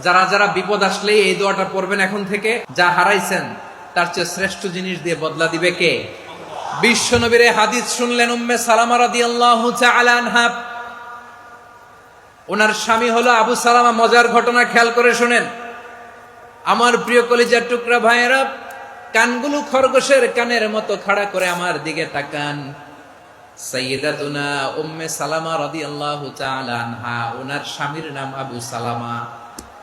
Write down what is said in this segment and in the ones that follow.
যারা যারা বিপদ আসলেই এই দোয়াটা পড়বেন এখন থেকে। যা হারাইছেন তার চেয়ে শ্রেষ্ঠ জিনিস দিয়ে বদলা দিবে কে? বিশ্ব নবীর হাদিস শুনলেন উম্মে সালামা রাদিয়াল্লাহু তাআলা আনহা। ওনার স্বামী হলো আবু সালামা। মজার ঘটনা খেয়াল করে শুনেন আমার প্রিয় কলিজার টুকরা ভাইয়েরা। কানগুলো খরগোশের কানের মতো খাড়া করে আমার দিকে তাকান। সাইয়্যিদাতুনা উম্মে সালামা রাদিয়াল্লাহু তাআলা আনহা, ওনার স্বামীর নাম আবু সালামা।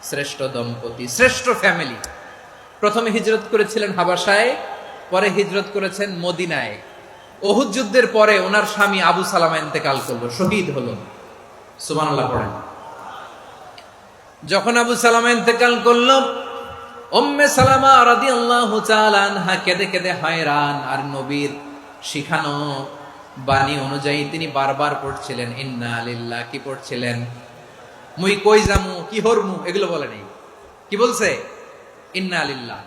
শ্রেষ্ঠ দম্পতি, শ্রেষ্ঠ ফ্যামিলি। প্রথমে হিজরত করেছিলেন হাবাসায়, পরে হিজরত করেছেন মদিনায়। উহুদ যুদ্ধের পরে ওনার স্বামী আবু সালামা ইন্তেকাল করলো, শহীদ হলো। সুবহানাল্লাহ পড়েন। যখন আবু সালামা ইন্তেকাল করলো, উম্মে সালামা রাদিয়াল্লাহু তাআলা আনহা কেঁদে কেঁদে হয়রান। আর নবীর শিখানো বাণী অনুযায়ী তিনি বারবার পড়ছিলেন ইন্না লিল্লাহ। কি পড়ছিলেন? মুই কই যামু, কি হরমু, এগুলো বলে নেই। কি বলছে? ইন্না লিল্লাহ।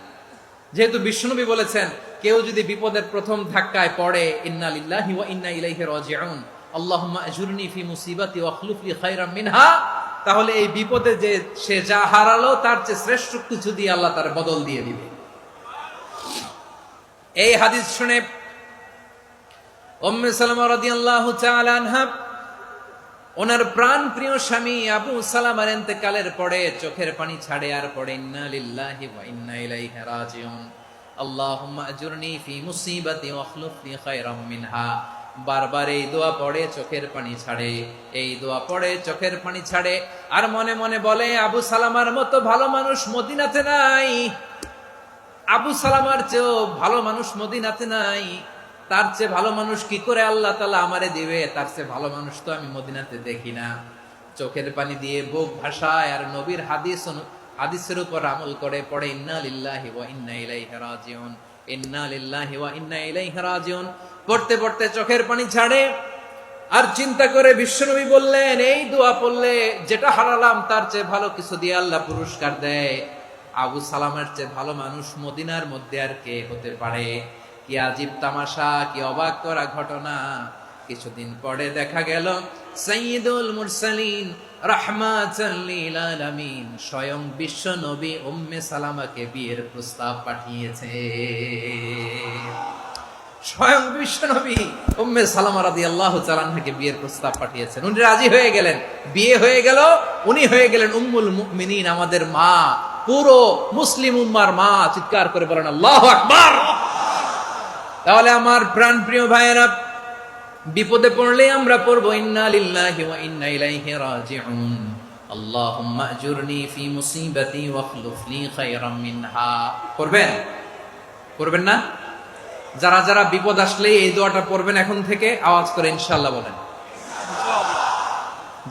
যেহেতু বিশ্বনবী বলেছেন কেউ যদি বিপদের প্রথম ধাক্কায় পড়ে ইন্না লিল্লাহি ওয়া ইন্না ইলাইহি রাজিউন, আল্লাহুম্মা আজুরনি ফি মুসিবাতি ওয়া আখলুফ লি খায়রাম মিনহা, তাহলে এই বিপদে যে সে যা হারালো তার চেয়ে শ্রেষ্ঠ কিছু দিয়ে আল্লাহ তার বদল দিয়ে দিবে। এই হাদিস শুনে উম্মে সালামা রাদিয়াল্লাহু তাআলা আনহা ওনার প্রাণ প্রিয় স্বামী আবু সালামার ইন্তেকালের পরে চোখের পানি ছাড়ে আর পড়ে ইন্না লিল্লাহি ওয়া ইন্না ইলাইহি রাজিউন, আল্লাহুম্মা আজুরনি ফি মুসিবাতি ওয়া আখলুফ লি খায়রাম মিনহা। বারবার এই দোয়া পড়ে চোখের পানি ছাড়ে, এই দোয়া পড়ে চোখের পানি ছাড়ে। আর মনে মনে বলে আবু সালামার মতো ভালো মানুষ মদিনাতে নাই, আবু সালামার চেয়েও ভালো মানুষ মদিনাতে নাই। তার চেয়ে ভালো মানুষ কি করে আল্লাহ তাআলা আমারে দিবে? তার চেয়ে ভালো মানুষ তো আমি মদিনাতে দেখি না। চোখের পানি দিয়ে বুক ভাসায় আর নবীর হাদিসের উপর আমল করে পড়ে ইন্না লিল্লাহি ওয়া ইন্না ইলাইহি রাজিউন, ইন্না লিল্লাহি ওয়া ইন্না ইলাইহি রাজিউন। পড়তে পড়তে চোখের পানি ছাড়ে আর চিন্তা করে বিশ্বনবী বললেন এই দোয়া পড়লে যেটা হারালাম তার চেয়ে ভালো কিছু দিয়ে আল্লাহ পুরস্কার দেয়। আবু সালামার চেয়ে ভালো মানুষ মদিনার মধ্যে আর কে হতে পারে? কি আজীব তামাশা, কি অবাক করা ঘটনা। কিছুদিন পরে দেখা গেল সাইয়্যিদুল মুরসালিন রাহমাতাল লিল আলামিন স্বয়ং বিশ্ব নবী উম্মে সালামাকে বিয়ের প্রস্তাব পাঠিয়েছে। স্বয়ং বিশ্ব নবী উম্মে সালামা রাদিয়াল্লাহু তাআলা আনহাকে বিয়ের প্রস্তাব পাঠিয়েছেন। উনি রাজি হয়ে গেলেন, বিয়ে হয়ে গেল। উনি হয়ে গেলেন উম্মুল মুমিনিন, আমাদের মা, পুরো মুসলিম উম্মার মা। চিৎকার করে বলেন আল্লাহু আকবার। তাহলে আমার প্রাণ প্রিয় ভাইয়েরা, বিপদে পড়লে আমরা পড়বো ইন্না লিল্লাহি ওয়া ইন্না ইলাইহি রাজিউন, আল্লাহুম্মা আজুরনি ফি মুসিবাতি ওয়া আখলুফ লি খায়রাম মিনহা। পড়বেন? পড়বেন না? যারা যারা বিপদ আসলে এই দোয়াটা পড়বেন এখন থেকে, আওয়াজ করে ইনশাআল্লাহ বলেন।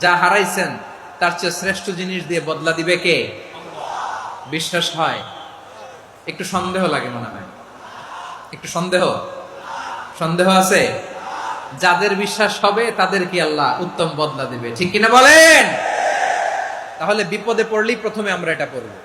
যা হারাইছেন তার চেয়ে শ্রেষ্ঠ জিনিস দিয়ে বদলা দিবে কে? বিশ্বাস হয়? একটু সন্দেহ লাগে মনে হয়, একটু সন্দেহ আছে? যাদের বিশ্বাস হবে তাদের কি আল্লাহ উত্তম বদলা দিবে, ঠিক কিনা বলেন? তাহলে বিপদে পড়লেই প্রথমে আমরা এটা পড়বো।